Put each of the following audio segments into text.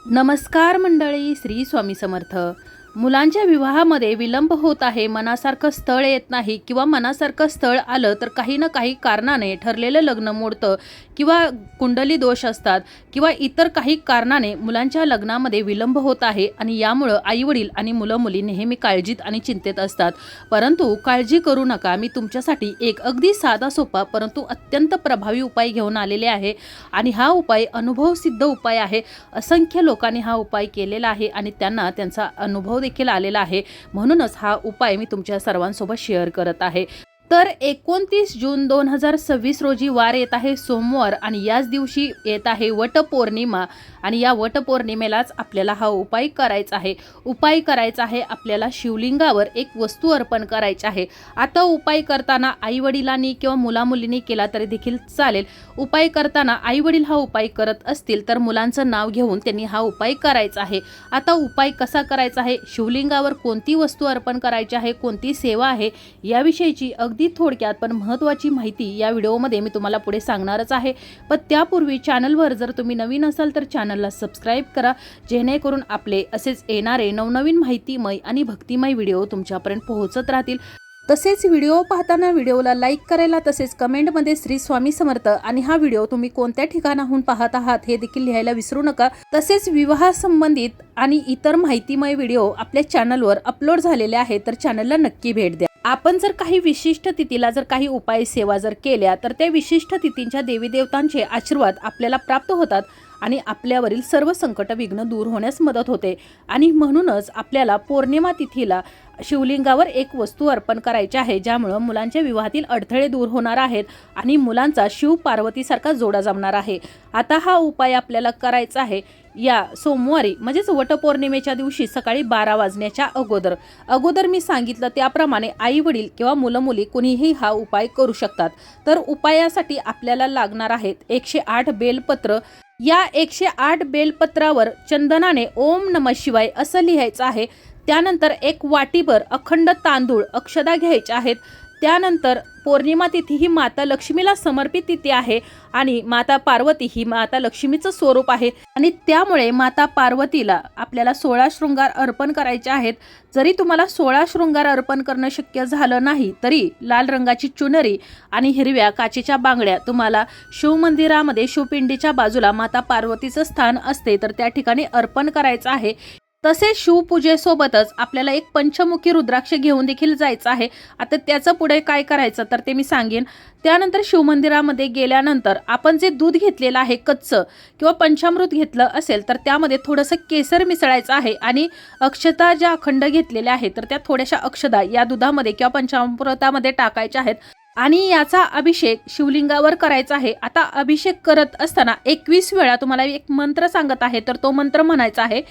नमस्कार मंडळी, श्री स्वामी समर्थ. मुलांच्या विवाहामध्ये विलंब होत आहे, मनासारखं स्थळ येत नाही किंवा मनासारखं स्थळ आलं तर काही ना काही कारणाने ठरलेलं लग्न मोडतं किंवा कुंडली दोष असतात किंवा इतर काही कारणाने मुलांच्या लग्नामध्ये विलंब होत आहे आणि यामुळं आईवडील आणि मुलं मुली नेहमी काळजीत आणि चिंतेत असतात. परंतु काळजी करू नका, मी तुमच्यासाठी एक अगदी साधा सोपा परंतु अत्यंत प्रभावी उपाय घेऊन आलेले आहे आणि हा उपाय अनुभवसिद्ध उपाय आहे. असंख्य लोकांनी हा उपाय केलेला आहे आणि त्यांना त्यांचा अनुभव देखील आलेला आहे. म्हणूनच हा उपाय मी तुमच्या सर्वांसोबत शेअर करत आहे. तर 29 जून 2026 रोजी वार येत आहे सोमवार आणि याच दिवशी येत आहे वटपौर्णिमा आणि या वटपौर्णिमेलाच आपल्याला हा उपाय करायचा आहे. उपाय करायचा आहे आपल्याला शिवलिंगावर एक वस्तू अर्पण करायची आहे. आता उपाय करताना आईवडिलांनी किंवा मुलामुलींनी केला तरी देखील चालेल. उपाय करताना आईवडील हा उपाय करत असतील तर मुलांचं नाव घेऊन त्यांनी हा उपाय करायचा आहे. आता उपाय कसा करायचा आहे, शिवलिंगावर कोणती वस्तू अर्पण करायची आहे, कोणती सेवा आहे याविषयीची अगदी थोडक्यात पण महत्त्वाची माहिती या व्हिडिओमध्ये मी तुम्हाला पुढे सांगणारच आहे. पण त्यापूर्वी चॅनलवर जर तुम्ही नवीन असाल तर चॅनलला सबस्क्राईब करा, जेणेकरून आपले असेच येणारे नवनवीन माहितीमय आणि भक्तिमय व्हिडिओ तुमच्यापर्यंत पोहोचत राहतील. तसेच व्हिडिओ पाहताना व्हिडिओला लाईक करायला, तसेच कमेंटमध्ये श्री स्वामी समर्थ आणि हा व्हिडिओ तुम्ही कोणत्या ठिकाणाहून पाहत आहात हे देखील लिहायला विसरू नका. तसेच विवाह संबंधित आणि इतर माहितीमय व्हिडिओ आपल्या चॅनलवर अपलोड झालेले आहेत तर चॅनलला नक्की भेट द्या. आपण जर काही विशिष्ट तिथीला जर काही उपाय सेवा जर केल्या तर त्या विशिष्ट तिथींच्या देवी देवतांचे आशीर्वाद आपल्याला प्राप्त होतात आणि आपल्यावरील सर्व संकट विघ्न दूर होण्यास मदत होते. आणि म्हणूनच आपल्याला पौर्णिमा तिथीला शिवलिंगावर एक वस्तू अर्पण करायची आहे, ज्यामुळे मुलांच्या विवाहातील अडथळे दूर होणार आहेत आणि मुलांचा शिव पार्वतीसारखा जोडा जमणार आहे. आता हा उपाय आपल्याला करायचा आहे या सोमवारी म्हणजेच वटपौर्णिमेच्या दिवशी सकाळी 12 वाजण्याच्या अगोदर मी सांगितलं त्याप्रमाणे आई वडील किंवा मुलं मुली कुणीही हा उपाय करू शकतात. तर उपायासाठी आपल्याला लागणार आहेत 108 बेलपत्र. या 108 बेलपत्रावर चंदनाने ओम नमः शिवाय असं लिहायचं आहे. त्यानंतर एक वाटीभर अखंड तांदूळ अक्षदा घ्यायच्या आहेत. त्यानंतर पौर्णिमा तिथी ही माता लक्ष्मीला समर्पित तिथी आहे आणि माता पार्वती ही माता लक्ष्मीचं स्वरूप आहे आणि त्यामुळे माता पार्वतीला आपल्याला 16 शृंगार अर्पण करायचे आहेत. जरी तुम्हाला 16 शृंगार अर्पण करणं शक्य झालं नाही तरी लाल रंगाची चुनरी आणि हिरव्या काचेच्या बांगड्या तुम्हाला शिवमंदिरामध्ये शिवपिंडीच्या बाजूला माता पार्वतीचं स्थान असते तर त्या ठिकाणी अर्पण करायचं आहे. तसेच शिवपूजेसोबतच आपल्याला एक पंचमुखी रुद्राक्ष घेऊन देखील जायचं आहे. आता त्याचं पुढे काय करायचं तर ते मी सांगेन. त्यानंतर शिवमंदिरामध्ये गेल्यानंतर आपण जे दूध घेतलेलं आहे कच्चं किंवा पंचामृत घेतलं असेल तर त्यामध्ये थोडंसं केसर मिसळायचं आहे आणि अक्षता ज्या अखंड घेतलेल्या आहेत तर त्या थोड्याशा अक्षता या दुधामध्ये किंवा पंचामृतामध्ये टाकायच्या आहेत आणि याचा अभिषेक शिवलिंगावर करायचा आहे. आता अभिषेक करत असताना 21 वेळा तुम्हाला एक मंत्र सांगत आहे तर तो मंत्र म्हणायचा आहे,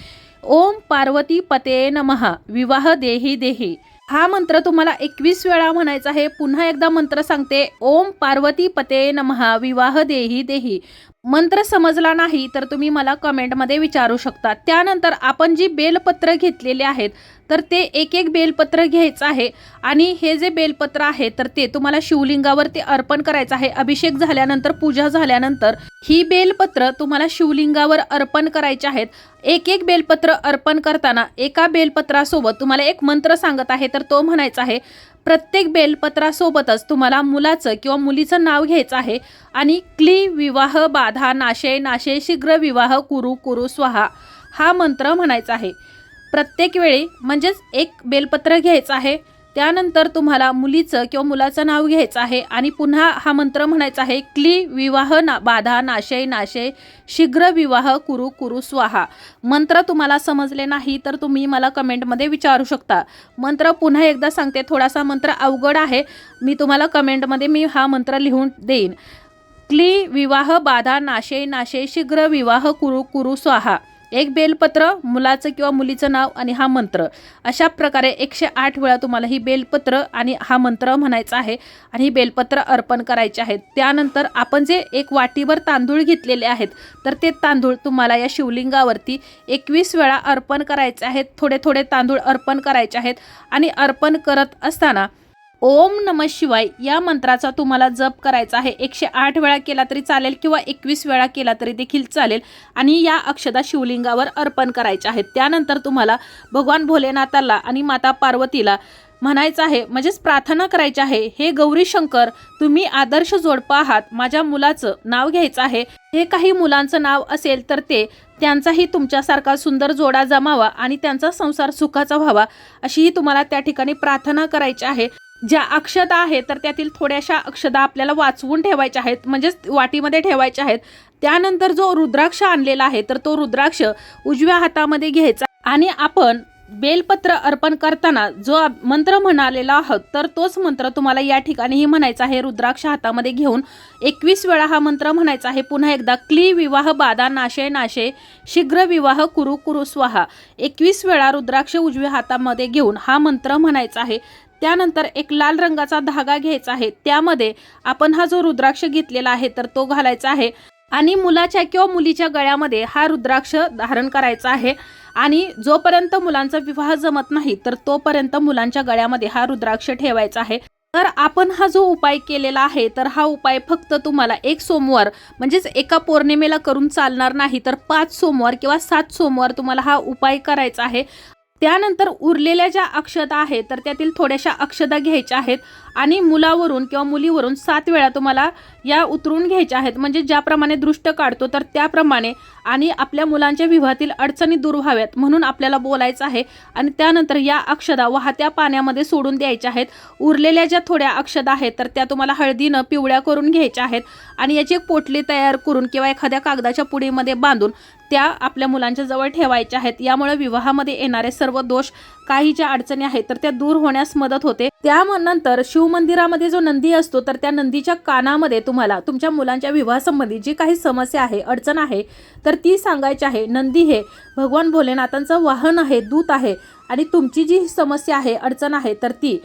ओम पार्वती पते नमः विवाह देही देही. हा मंत्र तुम्हाला 21 वेळा म्हणायचा आहे. पुन्हा एकदा मंत्र सांगते, ओम पार्वती पते नमः विवाह देही देही. मंत्र समजला नाही तर तुम्ही मला कमेंटमध्ये विचारू शकता. त्यानंतर आपण जी बेलपत्र घेतलेले आहेत तर ते एक एक बेलपत्र घ्यायचं आहे आणि हे जे बेलपत्र आहे तर ते तुम्हाला शिवलिंगावर ते अर्पण करायचं आहे. अभिषेक झाल्यानंतर, पूजा झाल्यानंतर ही बेलपत्र तुम्हाला शिवलिंगावर अर्पण करायचे आहेत. एक एक बेलपत्र अर्पण करताना एका बेलपत्रासोबत तुम्हाला एक मंत्र सांगत आहे तर तो म्हणायचा आहे. प्रत्येक बेलपत्रासोबतच तुम्हाला मुलाचं किंवा मुलीचं नाव घ्यायचं आहे आणि क्ली विवाह बाधा नाशे नाशे शीघ्र विवाह कुरु कुरु स्वाहा हा मंत्र म्हणायचा आहे. प्रत्येक वेळी म्हणजेच एक बेलपत्र घ्यायचं आहे. त्यानंतर तुम्हाला मुलीचं किंवा मुलाचं नाव घ्यायचं आहे आणि पुन्हा हा मंत्र म्हणायचा आहे, क्ली विवाह बाधा नाशे नाशे शीघ्र विवाह कुरु कुरु स्वाहा. मंत्र तुम्हाला समजले नाही तर तुम्ही मला कमेंटमध्ये विचारू शकता. मंत्र पुन्हा एकदा सांगते, थोडासा मंत्र अवघड आहे, मी तुम्हाला कमेंटमध्ये हा मंत्र लिहून देईन. क्ली विवाह बाधा नाशे नाशे शीघ्र विवाह कुरु कुरु स्वाहा. एक बेलपत्र, मुलाचं किंवा मुलीचं नाव आणि हा मंत्र. अशा प्रकारे 108 वेळा तुम्हाला ही बेलपत्र आणि हा मंत्र म्हणायचा आहे आणि ही बेलपत्र अर्पण करायचे आहेत. त्यानंतर आपण जे एक वाटीभर तांदूळ घेतलेले आहेत तर ते तांदूळ तुम्हाला या शिवलिंगावरती 21 वेळा अर्पण करायचे आहेत. थोडे थोडे तांदूळ अर्पण करायचे आहेत आणि अर्पण करत असताना ओम नमः शिवाय या मंत्राचा तुम्हाला जप करायचा आहे. 108 वेळा केला तरी चालेल किंवा 21 वेळा केला तरी देखील चालेल आणि या अक्षता शिवलिंगावर अर्पण करायच्या आहेत. त्यानंतर तुम्हाला भगवान भोलेनाथाला आणि माता पार्वतीला म्हणायचं आहे, म्हणजेच प्रार्थना करायची आहे, हे गौरी शंकर तुम्ही आदर्श जोडपं आहात, माझ्या मुलाचं नाव घ्यायचं आहे. हे काही मुलांचं नाव असेल तर ते त्यांचाही तुमच्यासारखा सुंदर जोडा जमावा आणि त्यांचा संसार सुखाचा व्हावा अशीही तुम्हाला त्या ठिकाणी प्रार्थना करायची आहे. ज्या अक्षता आहेत तर त्यातील थोड्याशा अक्षता आपल्याला वाचवून ठेवायच्या आहेत, म्हणजेच वाटीमध्ये ठेवायच्या आहेत. त्यानंतर जो रुद्राक्ष आणलेला आहे तर तो रुद्राक्ष उजव्या हातामध्ये घ्यायचा आणि आपण बेलपत्र अर्पण करताना जो मंत्र म्हणालेला आहोत तर तोच मंत्र तुम्हाला या ठिकाणीही म्हणायचा आहे. रुद्राक्ष हातामध्ये घेऊन 21 वेळा हा मंत्र म्हणायचा आहे. पुन्हा एकदा क्ली विवाह बाधा नाशे नाशे शीघ्र विवाह कुरु कुरु स्वाहा 21 वेळा रुद्राक्ष उजव्या हातामध्ये घेऊन हा मंत्र म्हणायचा आहे. त्यानंतर एक लाल रंगाचा धागा घ्यायचा आहे. त्यामध्ये आपण हा जो रुद्राक्ष घेतलेला आहे तर तो घालायचा आहे आणि मुलाच्या किंवा मुलीच्या गळ्यामध्ये हा रुद्राक्ष धारण करायचा आहे. आणि जोपर्यंत मुलांचा विवाह जमत नाही तर तोपर्यंत मुलांच्या गळ्यामध्ये हा रुद्राक्ष ठेवायचा आहे. तर आपण हा जो उपाय केलेला आहे तर हा उपाय फक्त तुम्हाला एक सोमवार म्हणजेच एका पौर्णिमेला करून चालणार नाही, तर 5 सोमवार किंवा 7 सोमवार तुम्हाला हा उपाय करायचा आहे. त्यानंतर उरलेल्या ज्या अक्षता आहेत तर त्यातील थोड्याशा अक्षता घ्यायच्या आहेत आणि मुलावरून किंवा मुलीवरून 7 वेळा तुम्हाला या उतरून घ्यायच्या आहेत. म्हणजे ज्याप्रमाणे दृष्ट काढतो तर त्याप्रमाणे आणि आपल्या मुलांच्या विवाहातील अडचणी दूर व्हाव्यात म्हणून आपल्याला बोलायचं आहे. आणि त्यानंतर या अक्षता वाहत्या पाण्यामध्ये सोडून द्यायच्या आहेत. उरलेल्या ज्या थोड्या अक्षता आहेत तर त्या तुम्हाला हळदीनं पिवळ्या करून घ्यायच्या आहेत आणि याची एक पोटली तयार करून किंवा एखाद्या कागदाच्या पुडीमध्ये बांधून त्या आपल्या मुलांच्या जवळ ठेवायच्या आहेत. यामुळे विवाहामध्ये येणारे सर्व दोष, काही ज्या अडचणी आहेत तर त्या दूर होण्यास मदत होते. त्यानंतर शिवमंदिरामध्ये जो नंदी असतो तर त्या नंदीच्या कानामध्ये तुम्हाला तुमच्या मुलांच्या विवाहासंबंधी जी काही समस्या आहे, अडचण आहे तर ती सांगायची आहे. नंदी हे भगवान भोलेनाथांचं वाहन आहे, दूत आहे आणि तुमची जी समस्या आहे, अडचण आहे तर ती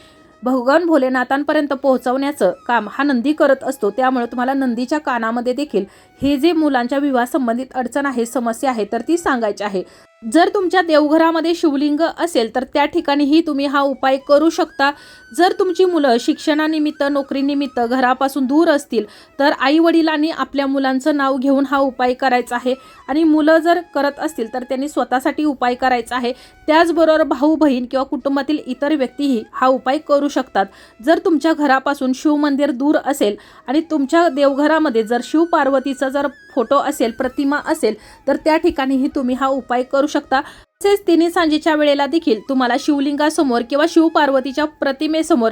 भगवान भोलेनाथांपर्यंत पोहोचवण्याचं काम हा नंदी करत असतो. त्यामुळे तुम्हाला नंदीच्या कानामध्ये देखील हे जे मुलांच्या विवाहासंबंधित अडचण आहे, समस्या आहे तर ती सांगायची आहे. जर तुमच्या देवघरामध्ये शिवलिंग असेल तर त्या ठिकाणीही तुम्ही हा उपाय करू शकता. जर तुमची मुलं शिक्षणानिमित्त, नोकरीनिमित्त घरापासून दूर असतील तर आई वडिलांनी आपल्या मुलांचं नाव घेऊन हा उपाय करायचा आहे आणि मुलं जर करत असतील तर त्यांनी स्वतःसाठी उपाय करायचा आहे. त्याचबरोबर भाऊ बहीण किंवा कुटुंबातील इतर व्यक्तीही हा उपाय करू शकतात. जर तुमच्या घरापासून शिवमंदिर दूर असेल आणि तुमच्या देवघरामध्ये जर शिव पार्वतीचा जर फोटो असेल, प्रतिमा असेल तर त्या ठिकाणीही तुम्ही हा उपाय करू शकता. तसेच तिन्ही सांजेच्या वेळेला देखील तुम्हाला शिवलिंगासमोर किंवा शिव पार्वतीच्या प्रतिमेसमोर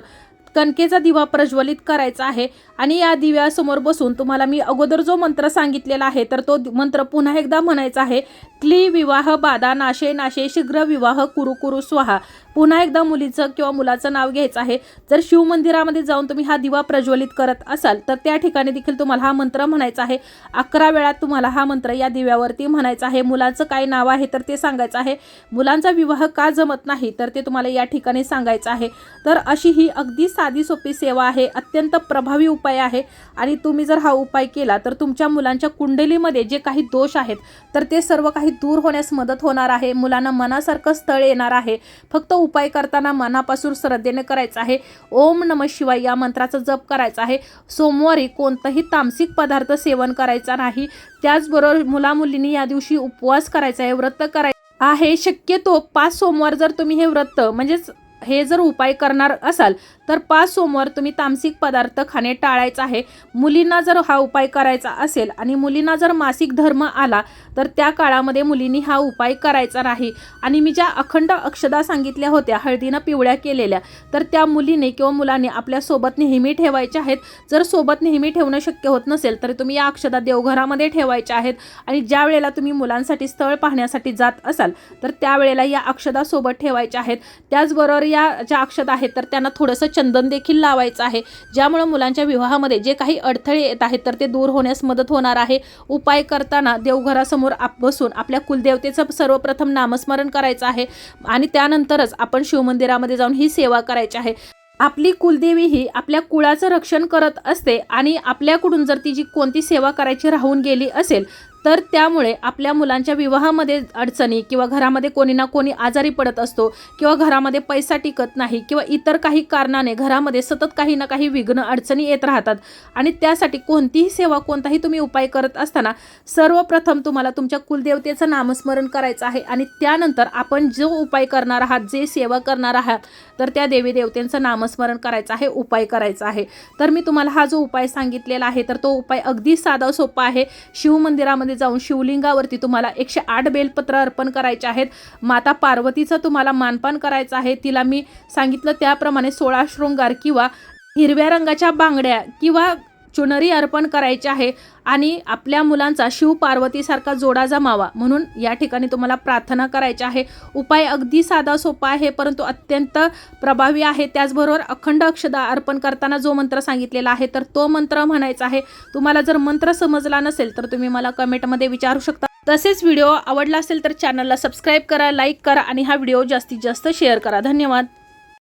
कणकेचा दिवा प्रज्वलित करायचा आहे आणि या दिव्यासमोर बसून तुम्हाला मी अगोदर जो मंत्र सांगितलेला आहे तर तो मंत्र पुन्हा एकदा म्हणायचा आहे. क्ली विवाह बाधा नाशे नाशे शीघ्र विवाह कुरु कुरु स्वाहा. पुन्हा एकदा मुलीचं किंवा मुलाचं नाव घ्यायचं आहे. जर शिवमंदिरामध्ये जाऊन तुम्ही हा दिवा प्रज्वलित करत असाल तर त्या ठिकाणी देखील तुम्हाला हा मंत्र म्हणायचा आहे. 11 वेळा तुम्हाला हा मंत्र या दिव्यावरती म्हणायचा आहे. मुलाचं काय नाव आहे तर ते सांगायचं आहे. मुलांचा विवाह का जमत नाही तर ते तुम्हाला या ठिकाणी सांगायचं आहे. तर अशी ही अगदी साधी सोपी सेवा आहे, अत्यंत प्रभावी उपाय आहे आणि तुम्ही जर हा उपाय केला तर तुमच्या मुलांच्या कुंडलीमध्ये जे काही दोष आहेत तर ते सर्व काही दूर होण्यास मदत होणार आहे. मुलांना मनासारखं स्थळ येणार आहे. फक्त उपाय करताना मनापासून श्रद्धेने करायचा आहे. ओम नमः शिवाय या मंत्राचा जप करायचा आहे. सोमवारी कोणताही तामसिक पदार्थ सेवन करायचा नाही. त्याचबरोबर मुलामुलींनी या दिवशी उपवास करायचा आहे, व्रत करायचं आहे. शक्यतो 5 सोमवार जर तुम्ही हे व्रत म्हणजेच हे जर उपाय करणार असाल तर 5 सोमवार तुम्ही तामसिक पदार्थ खाणे टाळायचं आहे. मुलींना जर हा उपाय करायचा असेल आणि मुलींना जर मासिक धर्म आला तर त्या काळामध्ये मुलींनी हा उपाय करायचा नाही. आणि मी ज्या अखंड अक्षता सांगितल्या होत्या हळदीनं पिवळ्या केलेल्या तर त्या मुलीने किंवा मुलांनी आपल्या सोबत नेहमी ठेवायच्या आहेत. जर सोबत नेहमी ठेवणं शक्य होत नसेल तर तुम्ही या अक्षता देवघरामध्ये ठेवायच्या आहेत आणि ज्या वेळेला तुम्ही मुलांसाठी स्थळ पाहण्यासाठी जात असाल तर त्यावेळेला या अक्षता सोबत ठेवायच्या आहेत. त्याचबरोबर या ज्या अक्षता आहेत तर त्यांना थोडंसं चंदन देखील लावायचं आहे, ज्यामुळे मुलांच्या विवाहामध्ये जे काही अडथळे येत आहेत तर ते दूर होण्यास मदत होणार आहे. उपाय करताना देवघरासमोर बसून आपल्या कुलदेवतेचं सर्वप्रथम नामस्मरण करायचं आहे आणि त्यानंतरच आपण शिवमंदिरामध्ये जाऊन ही सेवा करायची आहे. आपली कुलदेवी ही आपल्या कुळाचं रक्षण करत असते आणि आपल्याकडून जर तिची कोणती सेवा करायची राहून गेली असेल तर त्यामुळे आपल्या मुलांच्या विवाहामध्ये अडचणी किंवा घरामध्ये कोणी ना कोणी आजारी पडत असतो किंवा घरामध्ये पैसा टिकत नाही किंवा इतर काही कारणाने घरामध्ये सतत काही ना काही विघ्न अडचणी येत राहतात आणि त्यासाठी कोणतीही सेवा कोणताही तुम्ही उपाय करत असताना सर्वप्रथम तुम्हाला तुमच्या कुलदेवतेचं नामस्मरण करायचं आहे आणि त्यानंतर आपण जो उपाय करणार आहात, जे सेवा करणार आहात, तर त्या देवी देवतेंचं नामस्मरण करायचं आहे, उपाय करायचा आहे। तर मी तुम्हाला हा जो उपाय सांगितलेला आहे तर तो उपाय अगदी साधा सोपा आहे। शिव मंदिरामध्ये जाऊन शिवलिंगावरती तुम्हाला 108 बेलपत्र अर्पण करायचे आहेत। माता पार्वतीचं तुम्हाला मानपान करायचं आहे। तिला मी सांगितलं त्याप्रमाणे 16 शृंगार किंवा हिरव्या रंगाच्या बांगड्या किंवा चुनरी अर्पण करायची आहे आणि आपल्या मुलांचा शिव पार्वतीसारखा जोडा जमावा म्हणून या ठिकाणी तुम्हाला प्रार्थना करायची आहे। उपाय अगदी साधा सोपा आहे परंतु अत्यंत प्रभावी आहे। त्याचबरोबर अखंड अक्षदा अर्पण करताना जो मंत्र सांगितलेला आहे तर तो मंत्र म्हणायचा आहे। तुम्हाला जर मंत्र समजला नसेल तर तुम्ही मला कमेंटमध्ये विचारू शकता। तसेच व्हिडिओ आवडला असेल तर चॅनलला सबस्क्राईब करा, लाईक करा आणि हा व्हिडिओ जास्तीत जास्त शेअर करा। धन्यवाद।